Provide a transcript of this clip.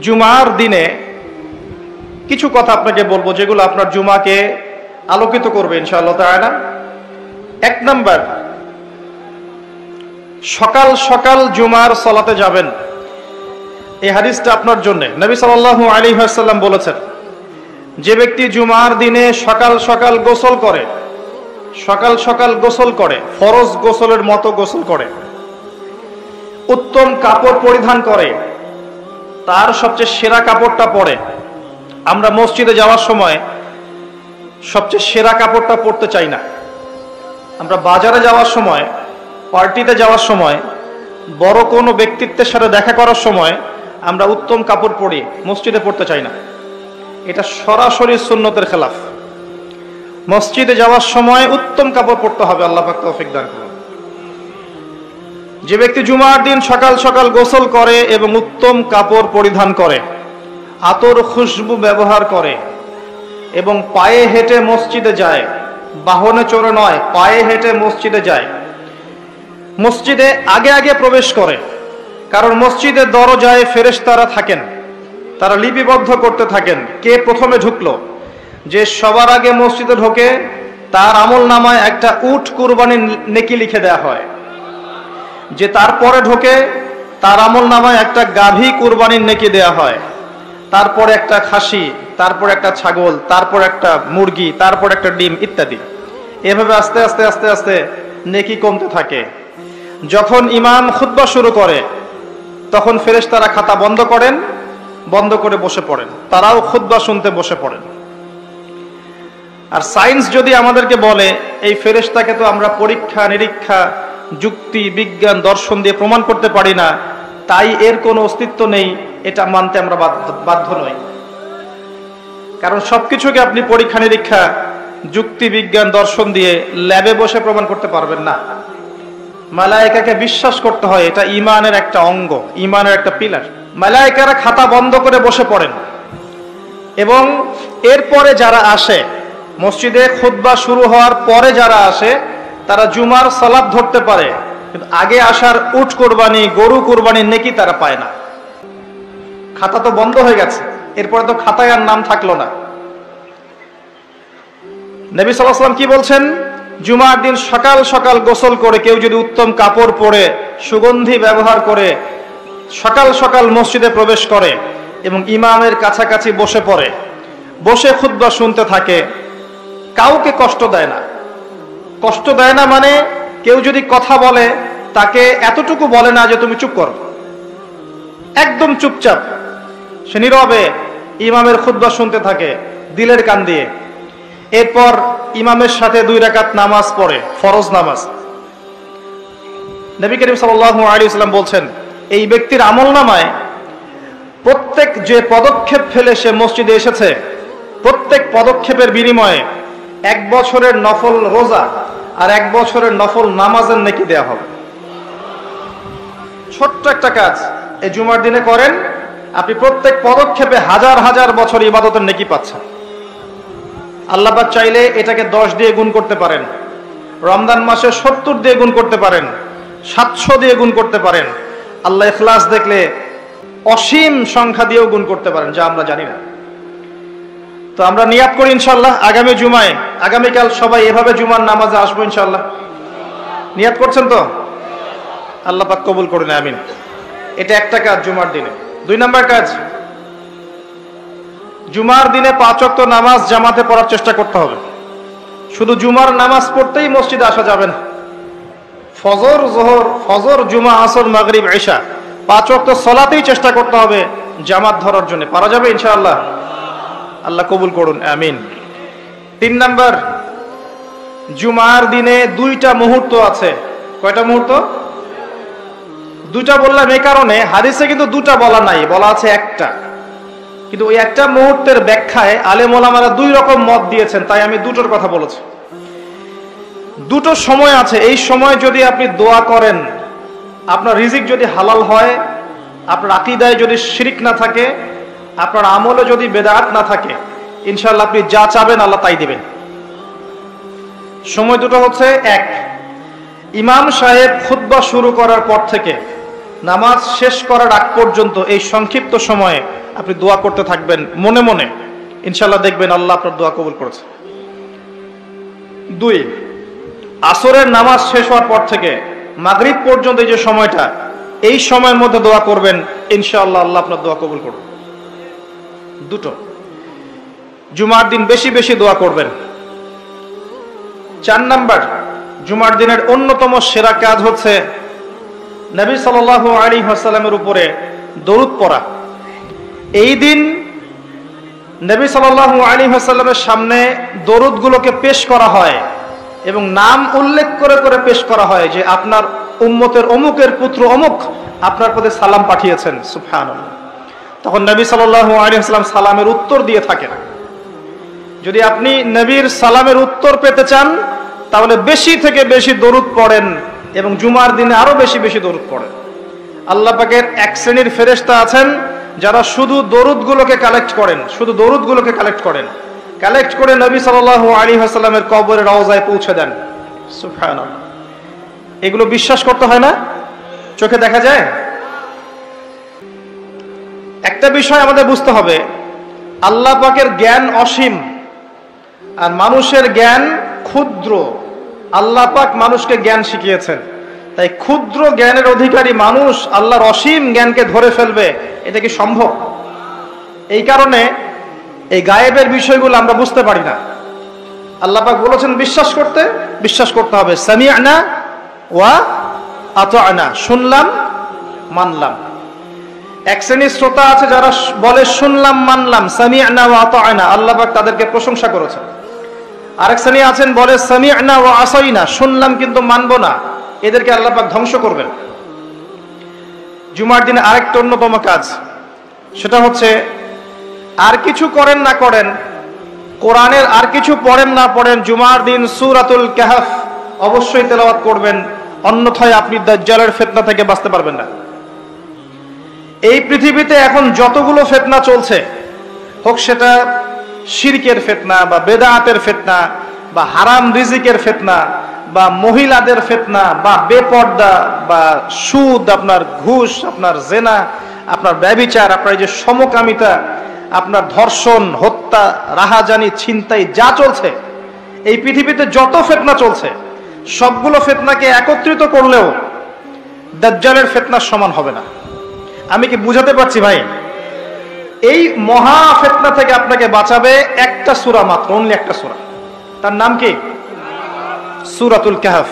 জুমার দিনে কিছু কথা আপনাকে বলবো যেগুলো আপনার জুমাকে আলোকিত করবে ইনশাআল্লাহ তাআলা। এক নাম্বার, সকাল সকাল জুমার সালাতে যাবেন। এই হাদিসটা আপনার জন্য। নবী সাল্লাল্লাহু আলাইহি ওয়াসাল্লাম বলেছেন, যে ব্যক্তি জুমার দিনে সকাল সকাল গোসল করে, সকাল সকাল গোসল করে, ফরজ গোসলের মতো গোসল করে, উত্তম কাপড় পরিধান করে, তার সবচেয়ে সেরা কাপড়টা পরে। আমরা মসজিদে যাওয়ার সময় সবচেয়ে সেরা কাপড়টা পরতে চাই না। আমরা বাজারে যাওয়ার সময়, পার্টিতে যাওয়ার সময়, বড় কোনো ব্যক্তিত্বের সাথে দেখা করার সময় আমরা উত্তম কাপড় পরি, মসজিদে পড়তে চাই না। এটা সরাসরি সুন্নতের খেলাফ। মসজিদে যাওয়ার সময় উত্তম কাপড় পরতে হবে। আল্লাহ পাক তৌফিক দান করুন। যে ব্যক্তি জুমার দিন সকাল সকাল গোসল করে এবং উত্তম কাপড় পরিধান করে, আতর খুশবু ব্যবহার করে এবং পায়ে হেঁটে মসজিদে যায়, বাহনে চড়ে নয়, পায়ে হেঁটে মসজিদে যায়, মসজিদে আগে আগে প্রবেশ করে, কারণ মসজিদের দরজায় ফেরেশতারা থাকেন, তারা লিপিবদ্ধ করতে থাকেন কে প্রথমে ঢুকলো। যে সবার আগে মসজিদে ঢোকে তার আমল নামায় একটা উট কুরবানির নেকি লিখে দেওয়া হয়। যে তারপরে ঢোকে তার আমল নামায় একটা গাভী কুরবানির নেকি দেওয়া হয়, তারপরে একটা খাসি, তারপর একটা ছাগল, তারপর একটা মুরগি, তারপর একটা ডিম ইত্যাদি। এভাবে আস্তে আস্তে আস্তে আস্তে নেকি কমতে থাকে। যখন ইমাম খুতবা শুরু করে তখন ফেরেশতারা খাতা বন্ধ করেন, বন্ধ করে বসে পড়েন, তারাও খুতবা শুনতে বসে পড়েন। আর সায়েন্স যদি আমাদেরকে বলে এই ফেরেশতাকে তো আমরা পরীক্ষা নিরীক্ষা, যুক্তি, বিজ্ঞান, দর্শন দিয়ে প্রমাণ করতে পারি না, তাই এর কোনো অস্তিত্ব নেই, এটা মানতে আমরা বাধ্য নই। কারণ সবকিছুকে আপনি পরীক্ষা নিরীক্ষা, যুক্তি, বিজ্ঞান, দর্শন দিয়ে ল্যাবে বসে প্রমাণ করতে পারবেন না। মালায়েকাকে বিশ্বাস করতে হয়, এটা ঈমানের একটা অঙ্গ, ঈমানের একটা পিলার। মালায়েকারা খাতা বন্ধ করে বসে পড়েন এবং এরপরে যারা আসে, মসজিদে খুতবা শুরু হওয়ার পরে যারা আসে তারা জুমার সালাত ধরতে পারে, কিন্তু আগে আসার উট কুরবানি, গরু কুরবানির নেকি তারা পায় না। খাতা তো বন্ধ হয়ে গেছে, এরপরে তো খাতায় আর নাম থাকলো না। নবী সাল্লাল্লাহু আলাইহি ওয়াসাল্লাম কি বলছেন? জুমার দিন সকাল সকাল গোসল করে কেউ যদি উত্তম কাপড় পরে, সুগন্ধি ব্যবহার করে সকাল সকাল মসজিদে প্রবেশ করে এবং ইমামের কাছাকাছি বসে পড়ে, বসে খুতবা শুনতে থাকে, কাউকে কষ্ট দেয় না। কষ্ট দেয় না মানে কেউ যদি কথা বলে তাকে এতটুকু বলে না যে তুমি চুপ করো, একদম চুপচাপ সে নীরবে ইমামের খুতবা শুনতে থাকে দিলের কান দিয়ে। এরপর ইমামের সাথে 2 রাকাত নামাজ পড়ে, ফরজ নামাজ। নবী করিম সাল্লাল্লাহু আলাইহি ওয়াসাল্লাম বলছেন, এই ব্যক্তির আমলনামায় প্রত্যেক যে পদক্ষেপ ফেলে সে মসজিদে এসেছে, প্রত্যেক পদক্ষেপের বিনিময়ে 1 বছরের নফল রোজা আর 1 বছরের নফল নামাজের নেকি দেয়া হবে। ছোট্ট একটা কাজ এই জুমার দিনে করেন, আপনি প্রত্যেক পদক্ষেপে হাজার হাজার বছর ইবাদতের নেকি পাচ্ছেন। আল্লাহ পাক চাইলে এটাকে 10 দিয়ে গুণ করতে পারেন, রমজান মাসে 70 দিয়ে গুণ করতে পারেন, 700 দিয়ে গুণ করতে পারেন, আল্লাহ ইখলাস দেখলে অসীম সংখ্যা দিয়েও গুণ করতে পারেন, যা আমরা জানি না। তো আমরা নিয়াত করি ইনশাআল্লাহ আগামী জুমায়, আগামীকাল সবাই এভাবে জুমার নামাজে আসবো ইনশাআল্লাহ। নিয়াত করছেন তো? আল্লাহ পাক কবুল করুন, আমিন। এটা একটা কাজ জুমার দিনে। 2 নাম্বার কাজ, জুমার দিনে 5 ওয়াক্ত নামাজ জামাতে পড়ার চেষ্টা করতে হবে। শুধু জুমার নামাজ পড়তেই মসজিদে আসা যাবে না। ফজর, যোহর, ফজর, জুমা, আসর, মাগরিব, ইশা 5 ওয়াক্ত সালাতেই চেষ্টা করতে হবে জামাত ধরার জন্য। পারা যাবে ইনশাআল্লাহ? আল্লাহ কবুল করুন, আমিন। 3 নাম্বার, জুমার দিনে 2টা মুহূর্ত আছে। কয়টা মুহূর্ত? 2টা বললাম এই কারণে, হাদিসে কিন্তু 2টা বলা নাই, বলা আছে একটা। কিন্তু ওই একটা মুহূর্তের ব্যাখ্যায় আলেম ওলামারা 2 রকম মত দিয়েছেন, তাই আমি 2টোর কথা বলেছি। 2টো সময় আছে, এই সময় যদি আপনি দোয়া করেন, আপনার রিজিক যদি হালাল হয়, আপনার আকীদায় যদি শিরক না থাকে, আপনার আমলে যদি বেদাত না থাকে, ইনশাআল্লাহ আপনি যা চাবেন আল্লাহ তাই দিবেন। সময় দুটো হচ্ছে, 1, ইমাম সাহেব খুতবা শুরু করার পর থেকে নামাজ শেষ করার আগ পর্যন্ত এই সংক্ষিপ্ত সময়ে আপনি দোয়া করতে থাকবেন মনে মনে, ইনশাআল্লাহ দেখবেন আল্লাহ আপনার দোয়া কবুল করেছে। 2, আসরের নামাজ শেষ হওয়ার পর থেকে মাগরিব পর্যন্ত এই যে সময়টা, এই সময়ের মধ্যে দোয়া করবেন, ইনশাআল্লাহ আল্লাহ আপনার দোয়া কবুল করবেন। 2, জুমার দিন বেশি বেশি দোয়া করবেন। 4 নাম্বার, জুমার দিনের অন্যতম সেরা কাজ হচ্ছে নবী সাল্লাল্লাহু আলাইহি ওয়াসাল্লামের উপরে দরুদ পড়া। এই দিন নবী সাল্লাল্লাহু আলাইহি ওয়াসাল্লামের সামনে দরুদগুলোকে পেশ করা হয় এবং নাম উল্লেখ করে করে পেশ করা হয় যে আপনার উম্মতের অমুকের পুত্র অমুক আপনার প্রতি সালাম পাঠিয়েছেন, সুবহানাল্লাহ। তখন নবী সাল্লাল্লাহু আলাইহি ওয়াসাল্লাম সালামের উত্তর দিয়ে থাকেন। যদি আপনি নবীর সালামের উত্তর পেতে চান তাহলে বেশি থেকে বেশি দরুদ পড়েন এবং জুমার দিনে আরো বেশি বেশি দরুদ পড়েন। আল্লাহ পাকের এক শ্রেণীর ফেরেশতা আছেন যারা শুধু দরুদগুলোকে কালেক্ট করেন, শুধু দরুদগুলোকে কালেক্ট করেন, কালেক্ট করে নবী সাল্লাল্লাহু আলাইহি ওয়াসাল্লামের কবরের রওজায় পৌঁছে দেন, সুবহানাল্লাহ। এগুলো বিশ্বাস করতে হয় না, চোখে দেখা যায়। একটা বিষয় আমাদের বুঝতে হবে, আল্লাহ পাকের জ্ঞান অসীম আর মানুষের জ্ঞান ক্ষুদ্র। আল্লাহ পাক মানুষকে জ্ঞান শিখিয়েছেন, তাই ক্ষুদ্র জ্ঞানের অধিকারী মানুষ আল্লাহর অসীম জ্ঞানকে ধরে ফেলবে, এটা কি সম্ভব? এই কারণে এই গায়েবের বিষয়গুলো আমরা বুঝতে পারি না। আল্লাহ পাক বলেছেন বিশ্বাস করতে হবে, সামি'না ওয়া আতা'না, শুনলাম মানলাম। এক শ্রেণীর শ্রোতা আছে যারা বলে শুনলাম মানলাম, সামি'না ওয়া আতা'না, আল্লাহ পাক তাদেরকে প্রশংসা করেছেন। আরেক শ্রেণী আছেন বলে সামি'না ওয়া আসাইনা, শুনলাম কিন্তু মানবো না, এদেরকে আল্লাহ পাক ধ্বংস করবেন। জুমার দিনে আরেকটা অন্যতম কাজ, সেটা হচ্ছে আর কিছু করেন না করেন, কোরআনের আর কিছু পড়েন না পড়েন, জুমার দিন সূরাতুল কাহফ অবশ্যই তেলাওয়াত করবেন, অন্যথায় আপনি দাজ্জালের ফিতনা থেকে বাঁচতে পারবেন না। এই পৃথিবীতে এখন যতগুলো ফিতনা চলছে, হোক সেটা শিরকের ফিতনা বা বেদাতের ফিতনা বা হারাম রিজিকের ফিতনা বা মহিলাদের ফিতনা বা বেপর্দা বা সুদ, আপনার ঘুষ, আপনার জেনা, আপনার ব্যভিচার, আপনার এই যে সমকামিতা, আপনার ধর্ষণ, হত্যা, রাহাজানি, ছিনতাই যা চলছে, এই পৃথিবীতে যত ফিতনা চলছে সবগুলো ফিতনাকে একত্রিত করলেও দাজ্জালের ফিতনার সমান হবে না। আমি কি বুঝাতে পারছি ভাই? এই মহা ফিতনা থেকে আপনাকে বাঁচাবে একটা সূরা মাত্র, অনলি একটা সূরা, তার নাম কি? সূরাতুল কাহফ।